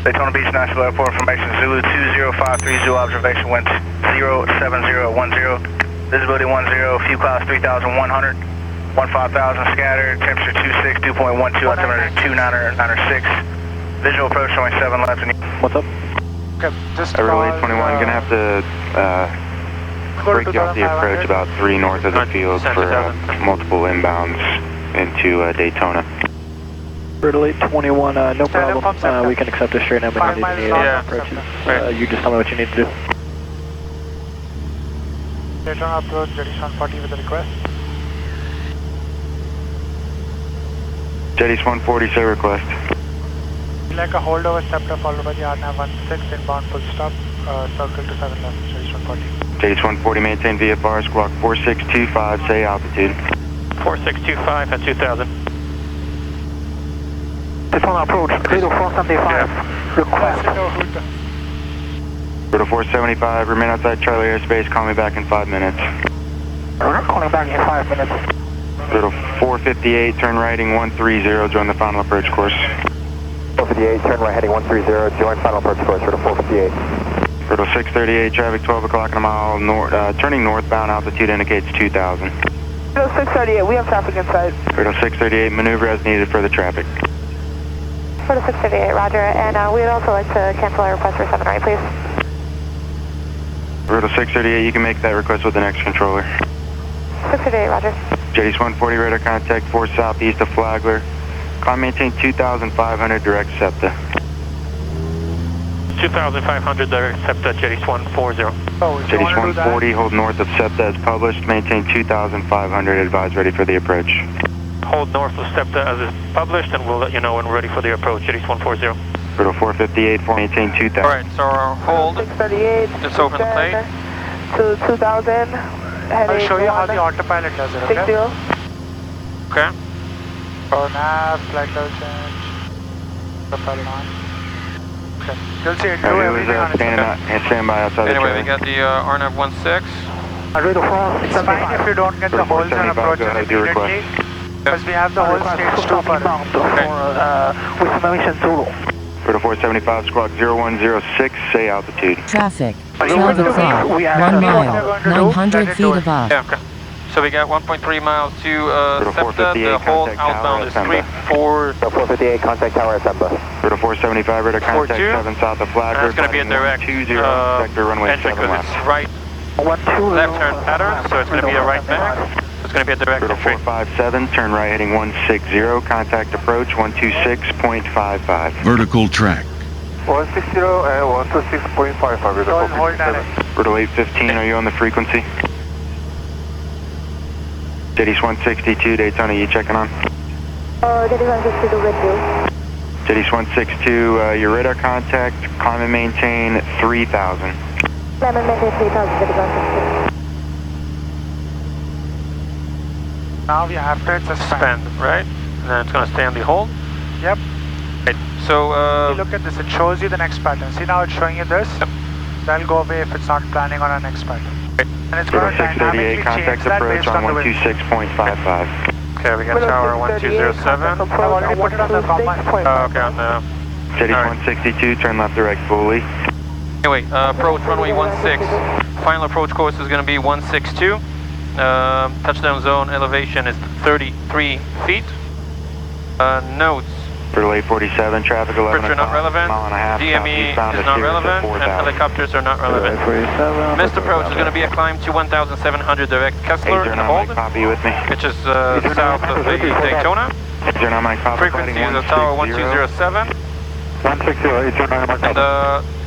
Daytona Beach Intl Airport, formation Zulu 2053, Zulu observation, wind 07010, visibility 10, fuel clouds 3,100, 15,000 scattered, temperature 26, 2.12, altimeter 2906, visual approach showing 7 left. What's up? Okay, just Relay 21, gonna have to break you off the approach about 3 north of the field for multiple inbounds into Daytona. Relay 21, no problem. We can accept a straight number 98 approaches. You just tell me what you need to do. Daytona approach, Jetties 140 with a request. Jetties 140, sir, request. Like a holdover SEPTA followed by the RNAV 16 inbound full stop, circle to 7 left, Jetties 140. Jetties 140, maintain VFR, squawk 4625, say altitude. 4625 at 2000. Daytona approach, Credo 475, request. Credo 475, remain outside Charlie airspace, call me back in 5 minutes. We're calling back in 5 minutes. Credo 458, turn righting 130, join the final approach course. 458, turn right heading 130, join final approach course, Credo 458. Credo 638, traffic 12 o'clock in a mile, turning northbound, altitude indicates 2,000. Credo 638, we have traffic inside. Credo 638, maneuver as needed for the traffic. Credo 638, roger, and we'd also like to cancel our request for 7 right, please. Credo 638, you can make that request with the next controller. 638, roger. Jetties 140, radar contact 4 southeast of Flagler. Climb maintain 2,500, direct SEPTA. 2,500 direct SEPTA, Jetties 140. Jetties 140, hold north of SEPTA as published, maintain 2,500, advise ready for the approach. Hold north of SEPTA as is published, and we'll let you know when we're ready for the approach, Jetties 140. Credo 458, maintain 2,000. Alright, so our hold, 638, just open the plate. to 2,000, I'll show you how the autopilot does it, okay? 60. Okay. RNAV, flight level change, autopilot on. Okay, you'll see it do everything on its own. Stand by outside Anyway, the we got the RNAV 16. It's fine if you don't get the holes and approaches immediately, because we have the whole stage 2 for it. With information Zulu. Credo 475, squawk 0106, say altitude. Traffic, 12 o'clock, 1 mile, 900 feet above. Yeah, okay. So we got 1.3 miles to SEPTA, the hold outbound is 34... 458, contact tower SEPTA. Credo 475, radar contact 7 south of Flagler. It's going to be a direct 20, sector runway entry 7 because left. it's right, left turn pattern, so it's going to be a right back. It's going to be a direct Credo entry. 457, turn right heading 160, contact approach 126.55. Vertical track. 160 and 126.55. Go and hold direct. Credo 815, are you on the frequency? Jetties 162, Daytona, you checking on? Jetties 162 with you. Jetties 162, your radar contact, climb and maintain 3,000. Climb and maintain 3,000, Jetties 162. Now we have to Suspend, right? And then it's going to stay on the hold. Yep. Right. So, See, look at this, it shows you the next pattern. See, now it's showing you this. Yep. That'll go away if it's not planning on our next pattern. And it's Credo going to 638, dynamically change contact that approach based on on the wind. 126.55. okay, we got tower 1207. I've already put it on the command. Okay, on the... Jetties All right. 162, turn left direct fully. Anyway, approach runway 16. Final approach course is going to be 162. Touchdown zone elevation is 33 feet. Notes. Credo 847, traffic 11 Bridge are not relevant. mile and a half, DME southeastbound is to not Sirius at relevant, 4,000. and helicopters are not relevant. Missed approach is going to be a climb to 1,700 direct Kessler Hey, in Mike, Holden, copy with me. which is south of the Daytona. Mike, copy. Frequency is a tower 1207. 160, And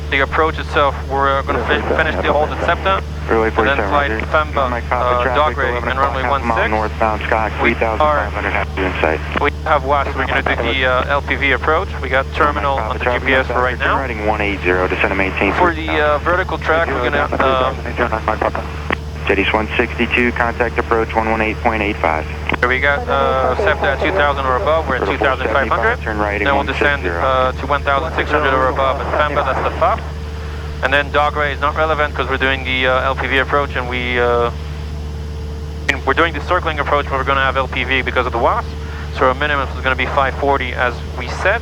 the approach itself, we're going to finish the hold at SEPTA, Relay and then 47, flight roger. Femba, Mike, copy, traffic, Dogray, 11 and runway o'clock, half mile 16. northbound, Scott, 3,500 have you in sight. We have WASP, we're going to do the LPV approach. We got terminal on the GPS for right now. Turn righting 180, descend and maintain. For the vertical track, we're going to... Jetties 162, contact approach 118.85. we got SEPTA at 2,000 or above, we're at 2,500. Turn right Then we'll descend to 1,600 or above at Femba, that's the FUF. And then Dogray is not relevant because we're doing the LPV approach, and we're doing the circling approach, but we're going to have LPV because of the WASP. So our minimum is going to be 540 as we said.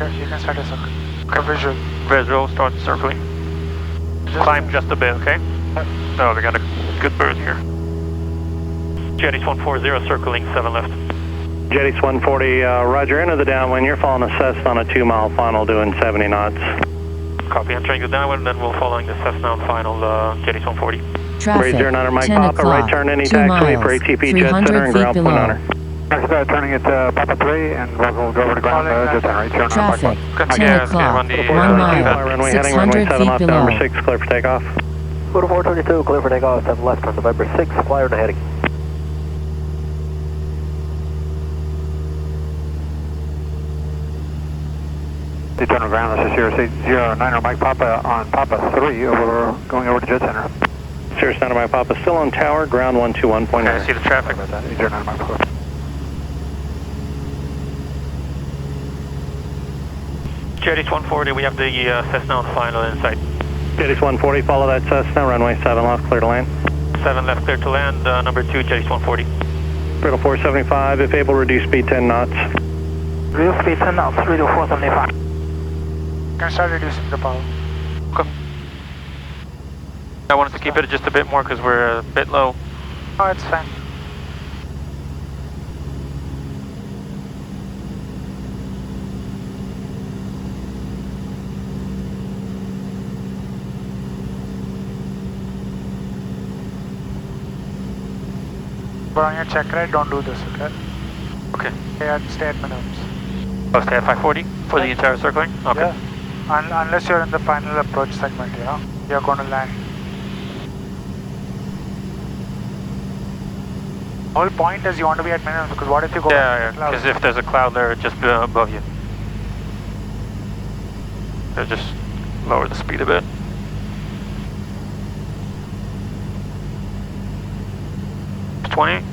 Okay, you can start a circle. Okay, visual. Visual, start circling. Climb just a bit, okay? Oh, we got a good bird here. Jetties 140, circling 7 left. Jetties 140, roger, into the downwind. You're following a Cessna on a 2-mile final doing 70 knots. Copy, entering the downwind, then we'll following the Cessna on final, Jetties 140. Traffic, 10 Papa, right turn any 2 taxiway miles, for ATP Jet Center and 300 feet ground point below. honor. Turning at Papa 3 and we'll go over to ground Jet Center, right turn Traffic, on 10 o'clock, 1 mile, 600 feet below. November 6, clear for takeoff. Go to 422, clear for takeoff, 7 left on November 6, flyer and heading. Daytona ground, this is Sirius 809 Mike Papa on Papa 3, we're going over to Jet Center. Sirius 9 Mike Papa, still on tower, ground 121.9. Okay, I see the traffic. 809 Mike Papa. Jetties 140, we have the Cessna on final inside. Jetties 140, follow that Cessna, runway 7 left, clear to land. 7 left, clear to land, number 2, Jetties 140. Brittle 475, if able, reduce speed 10 knots. Reduce speed 10 knots, Brittle 475. Can start reducing the power. Okay. I wanted to keep it just a bit more because we're a bit low. Oh, it's fine. But on your check ride, don't do this, okay? Okay. Stay at minimums. Oh, stay at 540 for the entire circling? Okay. Yeah. Unless you're in the final approach segment, yeah? You're going to land. The whole point is you want to be at minimum because what if you go Yeah, because if there's a cloud there just above you. So just lower the speed a bit. It's 20.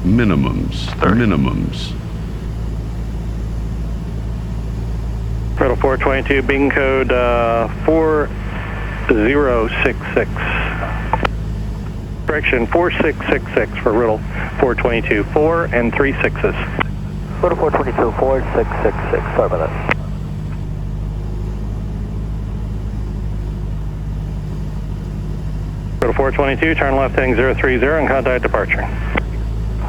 Minimums. 30. Minimums. Brittle 422, Bing code 4066. Correction, 4666 for Riddle 422, 4 and 3 6s. Go to 422, 4666, sorry about that. Brittle 422, turn left heading 030 and contact departure.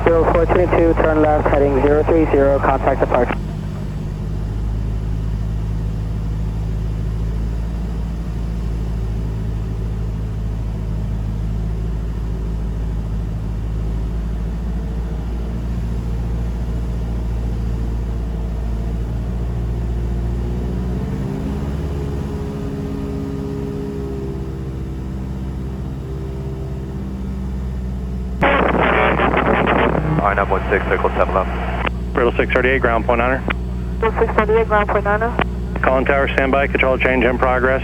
0422, turn left heading 030, contact departure. RNAV 16, circle 7 left. Brittle 638, ground point honor. 638, ground point honor. Calling tower, standby, control change in progress.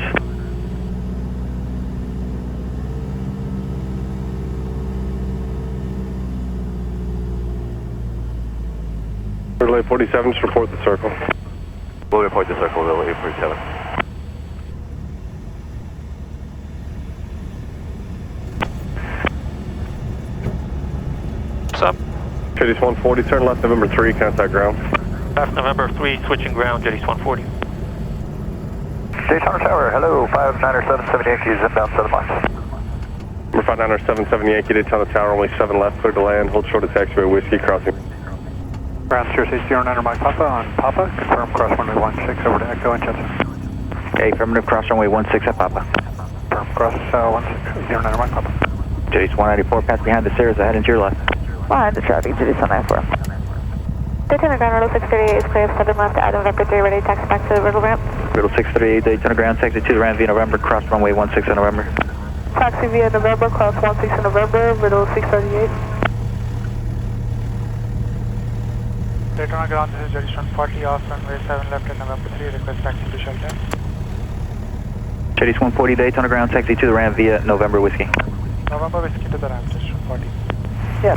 Brittle 847, just report the circle. We'll report the circle, Brittle 847. What's up? Jetties 140, turn left November 3, contact ground. Left November 3, switching ground, Jetties 140. Daytona Tower, hello, 59770 Yankees, inbound 7 miles. Number 59770 Yankee, Daytona Tower, only 7 left, clear to land, hold short of taxiway, whiskey, crossing. Ground Sirius 809 Mike Papa on Papa, confirm cross runway 16 over to Echo and Jet Center. Okay, affirmative, cross runway 16 at Papa. Confirm cross 1609 Mike Papa. Jetties 194, pass behind the stairs, ahead and to your left. Behind the traffic, Jetties 194. Daytona ground, Riddle 638 is clear of 7 left, at November 3, ready to taxi back to the Riddle ramp. Riddle 638, Daytona ground, taxi to the ramp via November, cross runway 16 in November. Taxi via November, cross 16 in November, Riddle 638. Daytona ground, this is Jetties 140 off runway 7 left at November 3, request taxi to shelter. Jetties 140, Daytona ground, taxi to the ramp via November whiskey. November whiskey to the ramp, Jetties 140. Yeah.